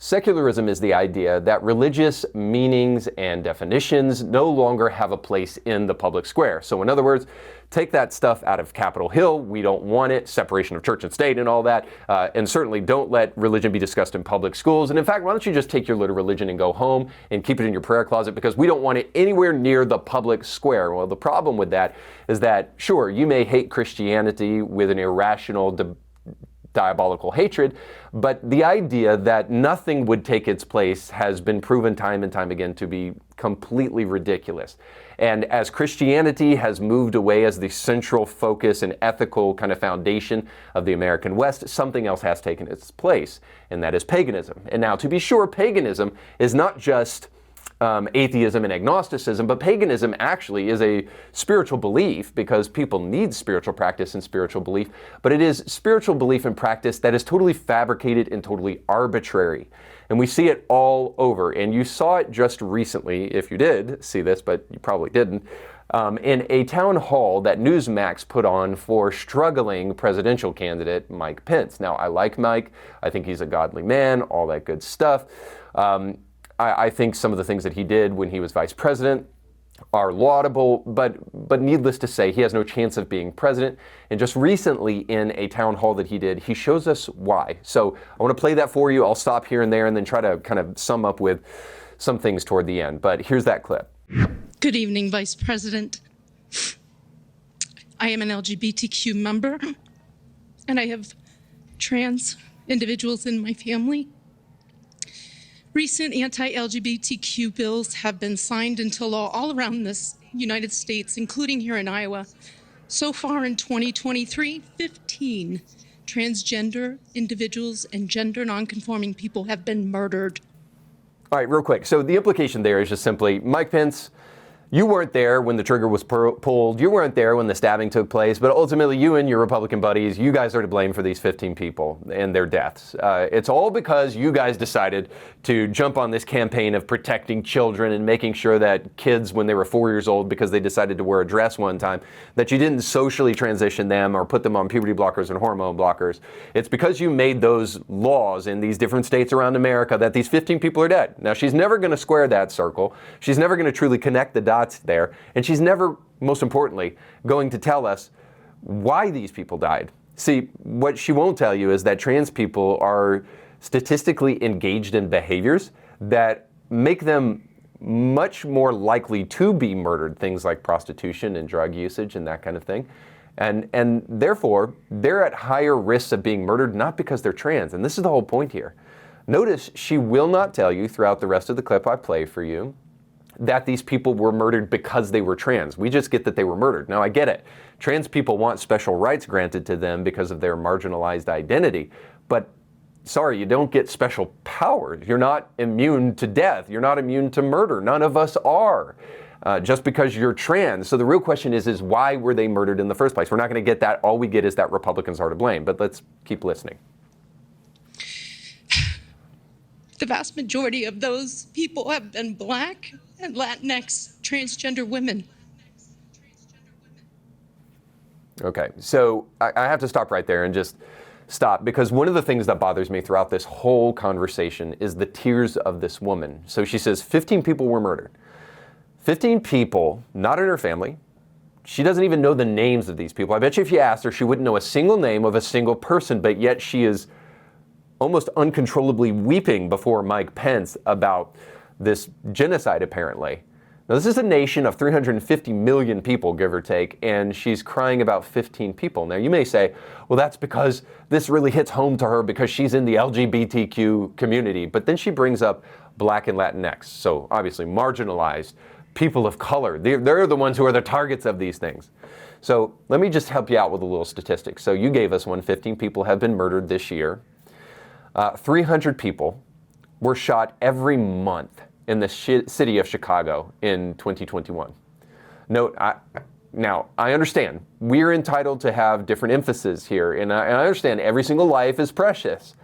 Secularism is the idea that religious meanings and definitions no longer have a place in the public square. So in other words, take that stuff out of Capitol Hill. We don't want it, separation of church and state and all that. And certainly don't let religion be discussed in public schools. And in fact, why don't you just take your little religion and go home and keep it in your prayer closet, because we don't want it anywhere near the public square. Well, the problem with that is that, sure, you may hate Christianity with an irrational, diabolical hatred, but the idea that nothing would take its place has been proven time and time again to be completely ridiculous. And as Christianity has moved away as the central focus and ethical kind of foundation of the American West, something else has taken its place, and that is paganism. And now, to be sure, paganism is not just atheism and agnosticism, but paganism actually is a spiritual belief, because people need spiritual practice and spiritual belief, but it is spiritual belief and practice that is totally fabricated and totally arbitrary. And we see it all over, and you saw it just recently, if you did see this, but you probably didn't, in a town hall that Newsmax put on for struggling presidential candidate Mike Pence. Now, I like Mike. I think he's a godly man, all that good stuff. I think some of the things that he did when he was vice president are laudable, but needless to say, he has no chance of being president. And just recently in a town hall that he did, he shows us why. So I want to play that for you. I'll stop here and there and then try to kind of sum up with some things toward the end. But here's that clip. Good evening, Vice President. I am an LGBTQ member, and I have trans individuals in my family. Recent anti-LGBTQ bills have been signed into law all around this United States, including here in Iowa. So far in 2023, 15 transgender individuals and gender nonconforming people have been murdered. All right, real quick. So the implication there is just simply, Mike Pence, you weren't there when the trigger was pulled. You weren't there when the stabbing took place. But ultimately, you and your Republican buddies, you guys are to blame for these 15 people and their deaths. It's all because you guys decided to jump on this campaign of protecting children and making sure that kids, when they were 4 years old, because they decided to wear a dress one time, that you didn't socially transition them or put them on puberty blockers and hormone blockers. It's because you made those laws in these different states around America that these 15 people are dead. Now, she's never going to square that circle. She's never going to truly connect the dots there, and she's never, most importantly, going to tell us why these people died. See, what she won't tell you is that trans people are statistically engaged in behaviors that make them much more likely to be murdered, things like prostitution and drug usage and that kind of thing. And therefore, they're at higher risks of being murdered, not because they're trans. And this is the whole point here. Notice she will not tell you throughout the rest of the clip I play for you that these people were murdered because they were trans. We just get that they were murdered. Now, I get it. Trans people want special rights granted to them because of their marginalized identity. But sorry, you don't get special powers. You're not immune to death. You're not immune to murder. None of us are. Just because you're trans. So the real question is why were they murdered in the first place? We're not going to get that. All we get is that Republicans are to blame. But let's keep listening. The vast majority of those people have been Black and Latinx transgender women. Okay, so I have to stop right there and just stop, because one of the things that bothers me throughout this whole conversation is the tears of this woman. So she says 15 people were murdered. 15 people, not in her family. She doesn't even know the names of these people. I bet you if you asked her, she wouldn't know a single name of a single person, but yet she is almost uncontrollably weeping before Mike Pence about this genocide, apparently. Now, this is a nation of 350 million people, give or take, and she's crying about 15 people. Now, you may say, well, that's because this really hits home to her because she's in the LGBTQ community. But then she brings up Black and Latinx, so obviously marginalized, people of color. They're the ones who are the targets of these things. So let me just help you out with a little statistic. So you gave us one. 15 people have been murdered this year. 300 people were shot every month in the city of Chicago in 2021. Note, now, I understand we're entitled to have different emphasis here, and I understand every single life is precious.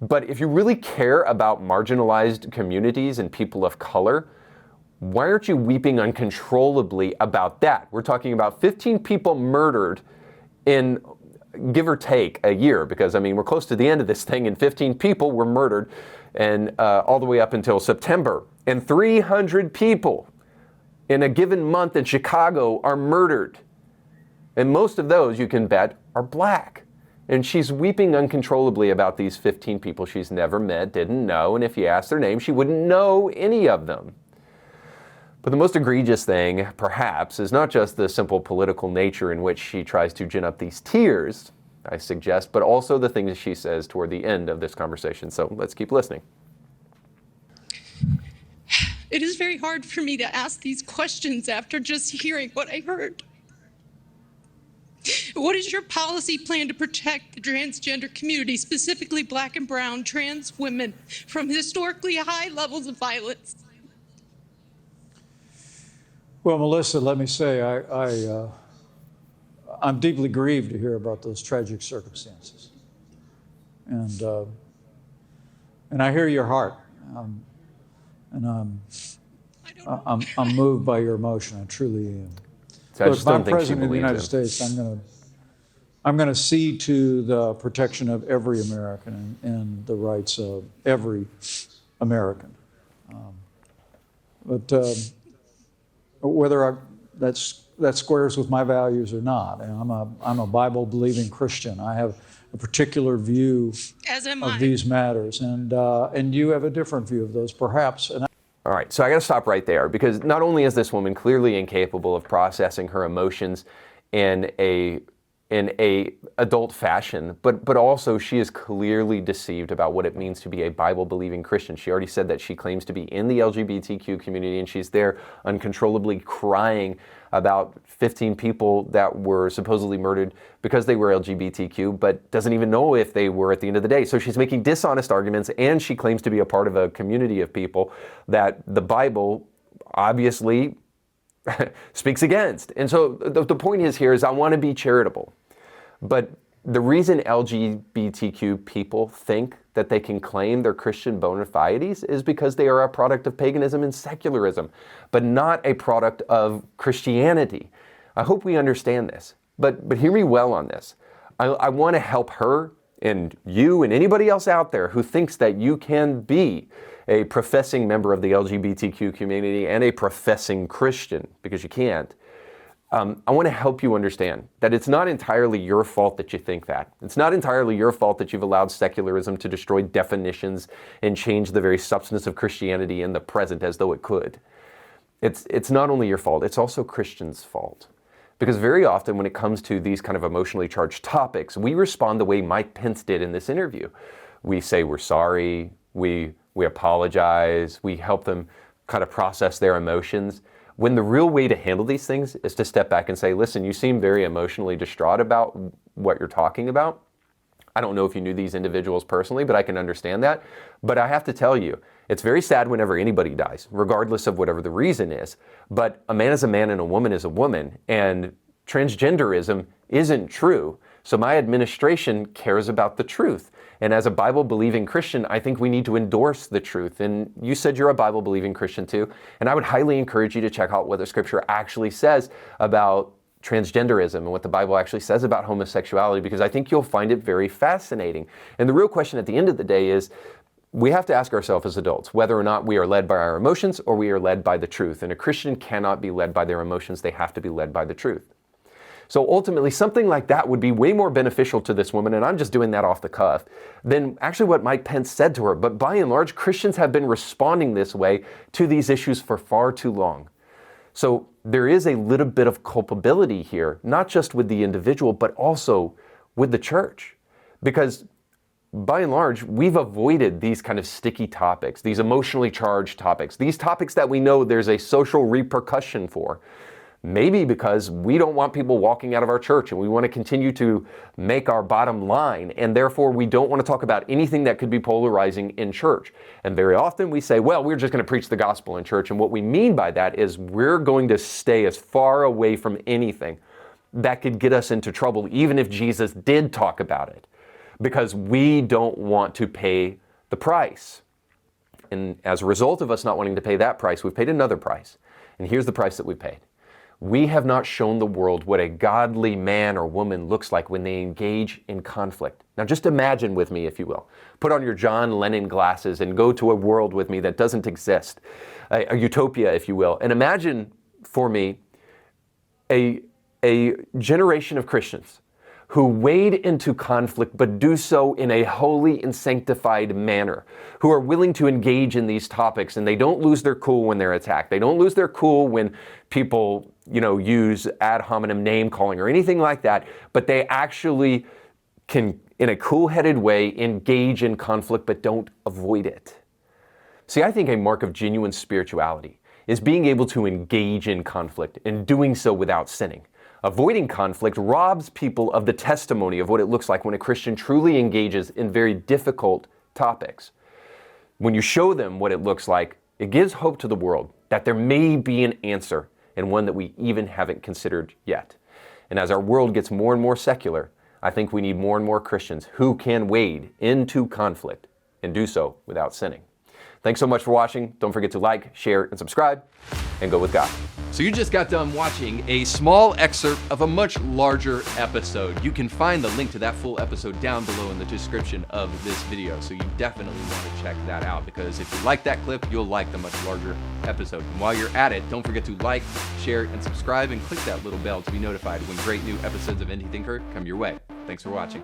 But if you really care about marginalized communities and people of color, why aren't you weeping uncontrollably about that? We're talking about 15 people murdered in, give or take, a year, because I mean, we're close to the end of this thing and 15 people were murdered and all the way up until September. And 300 people in a given month in Chicago are murdered. And most of those, you can bet, are black. And she's weeping uncontrollably about these 15 people she's never met, didn't know, and if you asked their name, she wouldn't know any of them. But the most egregious thing, perhaps, is not just the simple political nature in which she tries to gin up these tears, I suggest, but also the things she says toward the end of this conversation. So let's keep listening. It is very hard for me to ask these questions after just hearing what I heard. What is your policy plan to protect the transgender community, specifically Black and brown trans women, from historically high levels of violence? Well, Melissa, let me say I'm deeply grieved to hear about those tragic circumstances, and I hear your heart, and I'm moved by your emotion. I truly am. So I Look, just if don't I'm think she president of the United believes States, I'm going to see to the protection of every American and the rights of every American. But whether that squares with my values or not, and I'm a Bible-believing Christian. I have a particular view of these matters, and you have a different view of those, perhaps. And All right, so I got to stop right there, because not only is this woman clearly incapable of processing her emotions in a adult fashion, but also she is clearly deceived about what it means to be a Bible-believing Christian. She already said that she claims to be in the LGBTQ community, and she's there uncontrollably crying about 15 people that were supposedly murdered because they were LGBTQ, but doesn't even know if they were at the end of the day. So she's making dishonest arguments, and she claims to be a part of a community of people that the Bible obviously speaks against. And so the point is I want to be charitable. But the reason LGBTQ people think that they can claim their Christian bona fides is because they are a product of paganism and secularism, but not a product of Christianity. I hope we understand this, but hear me well on this. I want to help her and you and anybody else out there who thinks that you can be a professing member of the LGBTQ community and a professing Christian, because you can't. I want to help you understand that it's not entirely your fault that you think that. It's not entirely your fault that you've allowed secularism to destroy definitions and change the very substance of Christianity in the present as though it could. It's not only your fault, it's also Christians' fault. Because very often when it comes to these kind of emotionally charged topics, we respond the way Mike Pence did in this interview. We say we're sorry, we apologize, we help them kind of process their emotions. When the real way to handle these things is to step back and say, listen, you seem very emotionally distraught about what you're talking about. I don't know if you knew these individuals personally, but I can understand that. But I have to tell you, it's very sad whenever anybody dies, regardless of whatever the reason is. But a man is a man and a woman is a woman, and transgenderism isn't true. So my administration cares about the truth. And as a Bible-believing Christian, I think we need to endorse the truth. And you said you're a Bible-believing Christian too. And I would highly encourage you to check out what the scripture actually says about transgenderism and what the Bible actually says about homosexuality, because I think you'll find it very fascinating. And the real question at the end of the day is, we have to ask ourselves as adults whether or not we are led by our emotions or we are led by the truth. And a Christian cannot be led by their emotions. They have to be led by the truth. So ultimately, something like that would be way more beneficial to this woman, and I'm just doing that off the cuff, than actually what Mike Pence said to her. But by and large, Christians have been responding this way to these issues for far too long. So there is a little bit of culpability here, not just with the individual, but also with the church. Because by and large, we've avoided these kind of sticky topics, these emotionally charged topics, these topics that we know there's a social repercussion for. Maybe because we don't want people walking out of our church and we want to continue to make our bottom line, and therefore we don't want to talk about anything that could be polarizing in church. And very often we say, well, we're just going to preach the gospel in church. And what we mean by that is we're going to stay as far away from anything that could get us into trouble, even if Jesus did talk about it, because we don't want to pay the price. And as a result of us not wanting to pay that price, we've paid another price. And here's the price that we paid. We have not shown the world what a godly man or woman looks like when they engage in conflict. Now just imagine with me, if you will. Put on your John Lennon glasses and go to a world with me that doesn't exist, a utopia, if you will. And imagine for me a generation of Christians who wade into conflict but do so in a holy and sanctified manner, who are willing to engage in these topics, and they don't lose their cool when they're attacked. They don't lose their cool when people, use ad hominem name calling or anything like that, but they actually can, in a cool-headed way, engage in conflict but don't avoid it. See, I think a mark of genuine spirituality is being able to engage in conflict and doing so without sinning. Avoiding conflict robs people of the testimony of what it looks like when a Christian truly engages in very difficult topics. When you show them what it looks like, it gives hope to the world that there may be an answer, and one that we even haven't considered yet. And as our world gets more and more secular, I think we need more and more Christians who can wade into conflict and do so without sinning. Thanks so much for watching. Don't forget to like, share, and subscribe, and go with God. So you just got done watching a small excerpt of a much larger episode. You can find the link to that full episode down below in the description of this video. So you definitely want to check that out, because if you like that clip, you'll like the much larger episode. And while you're at it, don't forget to like, share, and subscribe, and click that little bell to be notified when great new episodes of Indie Thinker come your way. Thanks for watching.